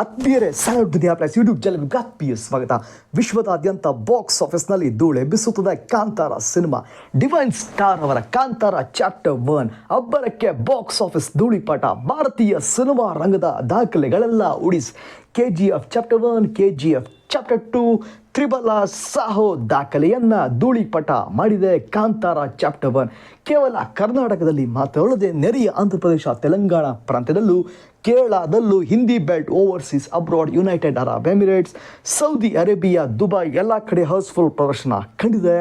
ಆತ್ಮೀಯರೇ, Sandalwood media plus YouTube ಚಾನೆಲ್ಗೆ ಆತ್ಮೀಯ ಸ್ವಾಗತ. ವಿಶ್ವದಾದ್ಯಂತ ಬಾಕ್ಸ್ ಆಫೀಸ್ನಲ್ಲಿ ಧೂಳೆಬ್ಬಿಸುತ್ತದೆ ಕಾಂತಾರ ಸಿನಿಮಾ. ಡಿವೈನ್ ಸ್ಟಾರ್ ಅವರ ಕಾಂತಾರ ಚಾಪ್ಟರ್ 1 ಅಬ್ಬರಕ್ಕೆ ಬಾಕ್ಸ್ ಆಫೀಸ್ ಧೂಳಿಪಟ. ಭಾರತೀಯ ಸಿನಿಮಾ ರಂಗದ ದಾಖಲೆಗಳೆಲ್ಲ ಉಡಿಸಿ KGF ಚಾಪ್ಟರ್ 1, KGF ಚಾಪ್ಟರ್ 2, ತ್ರಿಬಲ ಸಾಹೋ ದಾಖಲೆಯನ್ನ ಧೂಳಿಪಟ ಮಾಡಿದೆ ಕಾಂತಾರ ಚಾಪ್ಟರ್ 1. ಕೇವಲ ಕರ್ನಾಟಕದಲ್ಲಿ ಮಾತ್ರವಲ್ಲದೆ ನೆರೆಯ ಆಂಧ್ರ ಪ್ರದೇಶ, ತೆಲಂಗಾಣ ಪ್ರಾಂತ್ಯದಲ್ಲೂ, ಕೇರಳದಲ್ಲೂ, Hindi belt, overseas, abroad, United Arab Emirates, Saudi Arabia, Dubai ಎಲ್ಲ ಕಡೆ ಹೌಸ್ಫುಲ್ ಪ್ರದರ್ಶನ ಕಂಡಿದೆ.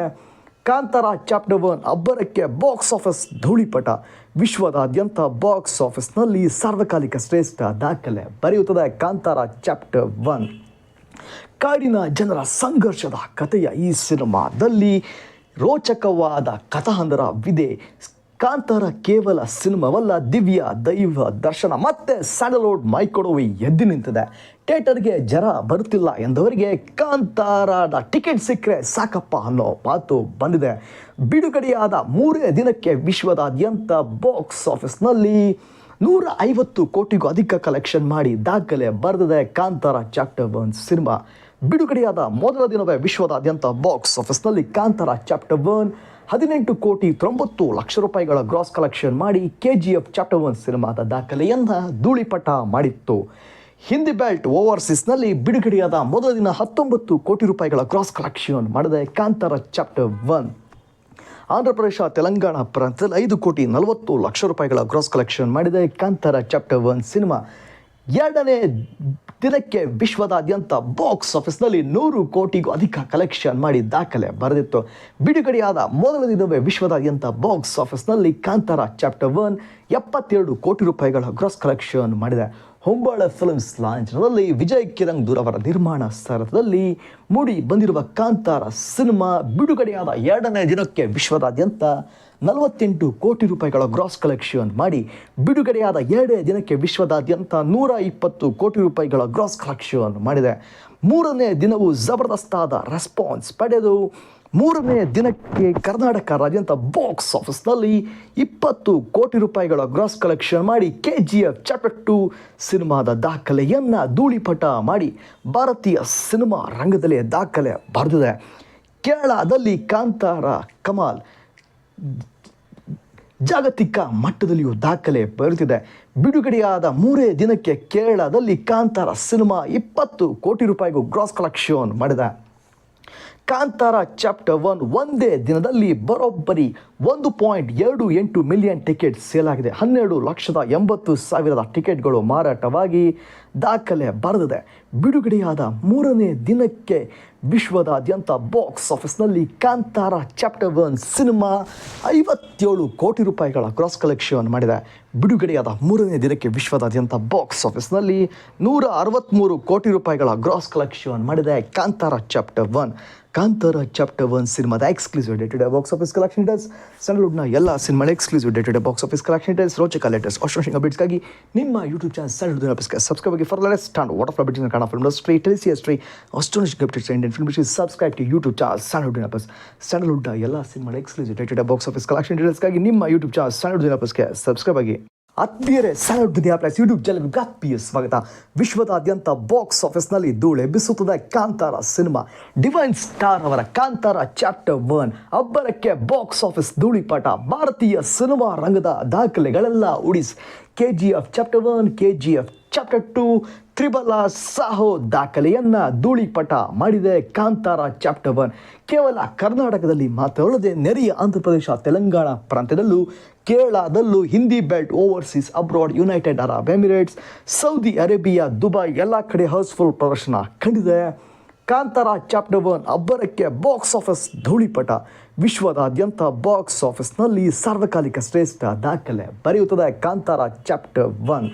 ಕಾಂತಾರ ಚಾಪ್ಟರ್ 1 ಅಬ್ಬರಕ್ಕೆ ಬಾಕ್ಸ್ ಆಫೀಸ್ ಧೂಳಿಪಟ. ವಿಶ್ವದಾದ್ಯಂತ ಬಾಕ್ಸ್ ಆಫೀಸ್ನಲ್ಲಿ ಸಾರ್ವಕಾಲಿಕ ಶ್ರೇಷ್ಠ ದಾಖಲೆ ಬರೆಯುತ್ತದೆ ಕಾಂತಾರ ಚಾಪ್ಟರ್ 1. ಕಾಡಿನ ಜನರ ಸಂಘರ್ಷದ ಕಥೆಯ ಈ ಸಿನಿಮಾದಲ್ಲಿ ರೋಚಕವಾದ ಕಥಾಹಂದರವಿದೆ. ಕಾಂತಾರ ಕೇವಲ ಸಿನಿಮಾವಲ್ಲ, ದಿವ್ಯ ದೈವ ದರ್ಶನ. ಮತ್ತೆ ಸ್ಯಾಂಡಲ್ವುಡ್ ಮೈಕೊಡವಿ ಎದ್ದು ನಿಂತಿದೆ. ಥಿಯೇಟರ್ಗೆ ಜನ ಬರುತ್ತಿಲ್ಲ ಎಂದವರಿಗೆ ಕಾಂತಾರದ ಟಿಕೆಟ್ ಸಿಕ್ಕರೆ ಸಾಕಪ್ಪ ಅನ್ನೋ ಮಾತು ಬಂದಿದೆ. ಬಿಡುಗಡೆಯಾದ 3 ದಿನಕ್ಕೆ ವಿಶ್ವದಾದ್ಯಂತ ಬಾಕ್ಸ್ ಆಫೀಸ್ನಲ್ಲಿ 150 ಕೋಟಿಗೂ ಅಧಿಕ ಕಲೆಕ್ಷನ್ ಮಾಡಿ ದಾಖಲೆ ಬರೆದಿದೆ ಕಾಂತಾರ ಚಾಪ್ಟರ್ 1 ಸಿನಿಮಾ. ಬಿಡುಗಡೆಯಾದ ಮೊದಲ ದಿನವೇ ವಿಶ್ವದಾದ್ಯಂತ ಬಾಕ್ಸ್ ಆಫೀಸ್ನಲ್ಲಿ ಕಾಂತಾರ ಚಾಪ್ಟರ್ 1 18 ಕೋಟಿ 90 ಲಕ್ಷ ರೂಪಾಯಿಗಳ ಗ್ರಾಸ್ ಕಲೆಕ್ಷನ್ ಮಾಡಿ KGF ಚಾಪ್ಟರ್ 1 ಸಿನಿಮಾದ ದಾಖಲೆಯನ್ನು ಧೂಳಿಪಟ ಮಾಡಿತ್ತು. ಹಿಂದಿ ಬೆಲ್ಟ್, ಓವರ್ಸೀಸ್ನಲ್ಲಿ ಬಿಡುಗಡೆಯಾದ ಮೊದಲ ದಿನ 19 ಕೋಟಿ ರೂಪಾಯಿಗಳ ಗ್ರಾಸ್ ಕಲೆಕ್ಷನ್ ಮಾಡಿದೆ ಕಾಂತಾರ ಚಾಪ್ಟರ್ 1. ಆಂಧ್ರ ಪ್ರದೇಶ, ತೆಲಂಗಾಣ ಪ್ರಾಂತ್ಯದಲ್ಲಿ 5 ಕೋಟಿ 40 ಲಕ್ಷ ರೂಪಾಯಿಗಳ ಗ್ರಾಸ್ ಕಲೆಕ್ಷನ್ ಮಾಡಿದೆ ಕಾಂತಾರ ಚಾಪ್ಟರ್ 1 ಸಿನಿಮಾ. 2ನೇ ದಿನಕ್ಕೆ ವಿಶ್ವದಾದ್ಯಂತ ಬಾಕ್ಸ್ ಆಫೀಸ್ನಲ್ಲಿ 100 ಕೋಟಿಗೂ ಅಧಿಕ ಕಲೆಕ್ಷನ್ ಮಾಡಿ ದಾಖಲೆ ಬರೆದಿತ್ತು. ಬಿಡುಗಡೆಯಾದ ಮೊದಲ ದಿನವೇ ವಿಶ್ವದಾದ್ಯಂತ ಬಾಕ್ಸ್ ಆಫೀಸ್ನಲ್ಲಿ ಕಾಂತಾರ ಚಾಪ್ಟರ್ 1 72 ಕೋಟಿ ರೂಪಾಯಿಗಳ ಗ್ರಾಸ್ ಕಲೆಕ್ಷನ್ ಮಾಡಿದೆ. ಹೊಂಬಾಳ ಫಿಲ್ಮ್ಸ್ ಲಾಂಛನದಲ್ಲಿ ವಿಜಯ್ ಕಿರಂಗದೂರ್ ಅವರ ನಿರ್ಮಾಣ ಸ್ಥಳದಲ್ಲಿ ಮೂಡಿ ಬಂದಿರುವ ಕಾಂತಾರ ಸಿನಿಮಾ ಬಿಡುಗಡೆಯಾದ 2ನೇ ದಿನಕ್ಕೆ ವಿಶ್ವದಾದ್ಯಂತ 48 ಕೋಟಿ ರೂಪಾಯಿಗಳ ಗ್ರಾಸ್ ಕಲೆಕ್ಷನ್ ಮಾಡಿ ಬಿಡುಗಡೆಯಾದ 2ನೇ ದಿನಕ್ಕೆ ವಿಶ್ವದಾದ್ಯಂತ 120 ಕೋಟಿ ರೂಪಾಯಿಗಳ ಗ್ರಾಸ್ ಕಲೆಕ್ಷನ್ ಮಾಡಿದೆ. 3ನೇ ದಿನವೂ ಜಬರ್ದಸ್ತಾದ ರೆಸ್ಪಾನ್ಸ್ ಪಡೆದು 3ನೇ ದಿನಕ್ಕೆ ಕರ್ನಾಟಕ ರಾಜ್ಯಾದ್ಯಂತ ಬಾಕ್ಸ್ ಆಫೀಸ್ನಲ್ಲಿ 20 ಕೋಟಿ ರೂಪಾಯಿಗಳ ಗ್ರಾಸ್ ಕಲೆಕ್ಷನ್ ಮಾಡಿ KGF ಚಾಪ್ಟರ್ 2 ಸಿನಿಮಾದ ದಾಖಲೆಯನ್ನು ಧೂಳಿಪಟ ಮಾಡಿ ಭಾರತೀಯ ಸಿನಿಮಾ ರಂಗದಲ್ಲಿ ದಾಖಲೆ ಬರೆದಿದೆ. ಕೇರಳದಲ್ಲಿ ಕಾಂತಾರ ಕಮಾಲ್ ಜಾಗತಿಕ ಮಟ್ಟದಲ್ಲಿಯೂ ದಾಖಲೆ ಬರುತ್ತಿದೆ. ಬಿಡುಗಡೆಯಾದ 3ನೇ ದಿನಕ್ಕೆ ಕೇರಳದಲ್ಲಿ ಕಾಂತಾರ ಸಿನಿಮಾ 20 ಕೋಟಿ ರೂಪಾಯಿಗೂ ಗ್ರಾಸ್ ಕಲೆಕ್ಷನ್ ಮಾಡಿದೆ. ಕಾಂತಾರ ಚಾಪ್ಟರ್ 1 ಒಂದೇ ದಿನದಲ್ಲಿ ಬರೋಬ್ಬರಿ 1.28 ಮಿಲಿಯನ್ ಟಿಕೆಟ್ ಸೇಲ್ ಆಗಿದೆ. 12,80,000 ಟಿಕೆಟ್ಗಳು ಮಾರಾಟವಾಗಿ ದಾಖಲೆ ಬರೆದಿದೆ. ಬಿಡುಗಡೆಯಾದ 3ನೇ ದಿನಕ್ಕೆ ವಿಶ್ವದಾದ್ಯಂತ ಬಾಕ್ಸ್ ಆಫೀಸ್ನಲ್ಲಿ ಕಾಂತಾರ ಚಾಪ್ಟರ್ 1 ಸಿನಿಮಾ 57 ಕೋಟಿ ರೂಪಾಯಿಗಳ ಗ್ರಾಸ್ ಕಲೆಕ್ಷನ್ ಮಾಡಿದೆ. ಬಿಡುಗಡೆಯಾದ 3ನೇ ದಿನಕ್ಕೆ ವಿಶ್ವದಾದ್ಯಂತ ಬಾಕ್ಸ್ ಆಫೀಸ್ನಲ್ಲಿ 163 ಕೋಟಿ ರೂಪಾಯಿಗಳ ಗ್ರಾಸ್ ಕಲೆಕ್ಷನ್ ಮಾಡಿದೆ ಕಾಂತಾರ ಚಾಪ್ಟರ್ 1. ಕಾಂತಾರ ಚಾಪ್ಟರ್ 1 ಸಿನಿಮಾದ exclusive day to day box office collection days. ಸ್ಯಾಂಡಲ್ವುಡ್ನ ಎಲ್ಲ ಸಿನಿಮಾಗಳ exclusive day to day box office collection days. ರೋಚಕ ಲೇಟೆಸ್ಟ್ ಅಸ್ಟೋನಿಷಿಂಗ್ ಅಪ್ಡೇಟ್ಸ್ಗಾಗಿ ನಿಮ್ಮ ಯೂಟ್ಯೂಬ್ ಚಾನಲ್ ಸ್ಯಾಂಡಲ್ವುಡ್ ಆಫೀಸ್ಗೆ ಸಬ್ಸ್ಕ್ರೈಬ್ ಆಗಿ. For latest stand what of updates in Kannada film industry, ಟೆಲಿಸಿ history, astonishing updates Indian film industry. Subscribe to YouTube channel Sandalwood office. ಸ್ಯಾಂಡಲ್ವುಡ್ನ ಎಲ್ಲ ಸಿನಿಮಾಗಳ exclusive day to day box office collection ಡೀಟೇಲ್ಸ್ಗಾಗಿ ನಿಮ್ಮ YouTube channel Sandalwood ಆಫೀಸ್ಗೆ subscribe ಆಗಿ. ಆತ್ಮೀಯರೇ, Sandalwood media plus YouTube ಚಾನೆಲ್ಗೆ ಆತ್ಮೀಯ ಸ್ವಾಗತ. ವಿಶ್ವದಾದ್ಯಂತ ಬಾಕ್ಸ್ ಆಫೀಸ್ನಲ್ಲಿ ಧೂಳೆಬ್ಬಿಸುತ್ತದೆ ಕಾಂತಾರ ಸಿನಿಮಾ. ಡಿವೈನ್ ಸ್ಟಾರ್ ಅವರ ಕಾಂತಾರ ಚಾಪ್ಟರ್ 1 ಅಬ್ಬರಕ್ಕೆ ಬಾಕ್ಸ್ ಆಫೀಸ್ ಧೂಳಿಪಟ. ಭಾರತೀಯ ಸಿನಿಮಾ ರಂಗದ ದಾಖಲೆಗಳೆಲ್ಲ ಉಡಿಸಿ KGF ಚಾಪ್ಟರ್ 1, KGF ಚಾಪ್ಟರ್ 2, ತ್ರಿಬಲ ಸಾಹೋ ದಾಖಲೆಯನ್ನು ಧೂಳಿಪಟ ಮಾಡಿದೆ ಕಾಂತಾರ ಚಾಪ್ಟರ್ 1. ಕೇವಲ ಕರ್ನಾಟಕದಲ್ಲಿ ಮಾತ್ರವಲ್ಲದೆ ನೆರೆಯ ಆಂಧ್ರ ಪ್ರದೇಶ, ತೆಲಂಗಾಣ ಪ್ರಾಂತ್ಯದಲ್ಲೂ, ಕೇರಳದಲ್ಲೂ, Hindi belt, overseas, abroad, United Arab Emirates, Saudi Arabia, Dubai ಎಲ್ಲ ಕಡೆ ಹೌಸ್ಫುಲ್ ಪ್ರದರ್ಶನ ಕಂಡಿದೆ. ಕಾಂತಾರ ಚಾಪ್ಟರ್ 1 ಅಬ್ಬರಕ್ಕೆ ಬಾಕ್ಸ್ ಆಫೀಸ್ ಧೂಳಿಪಟ. ವಿಶ್ವದಾದ್ಯಂತ ಬಾಕ್ಸ್ ಆಫೀಸ್ನಲ್ಲಿ ಸಾರ್ವಕಾಲಿಕ ಶ್ರೇಷ್ಠ ದಾಖಲೆ ಬರೆಯುತ್ತದೆ ಕಾಂತಾರ ಚಾಪ್ಟರ್ 1.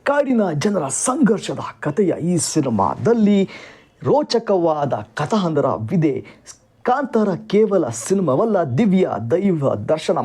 ಕಾಡಿನ ಜನರ ಸಂಘರ್ಷದ ಕಥೆಯ ಈ ಸಿನಿಮಾದಲ್ಲಿ ರೋಚಕವಾದ ಕಥಾಹಂದರವಿದೆ. ಕಾಂತಾರ ಕೇವಲ ಸಿನಿಮಾವಲ್ಲ, ದಿವ್ಯ ದೈವ ದರ್ಶನ.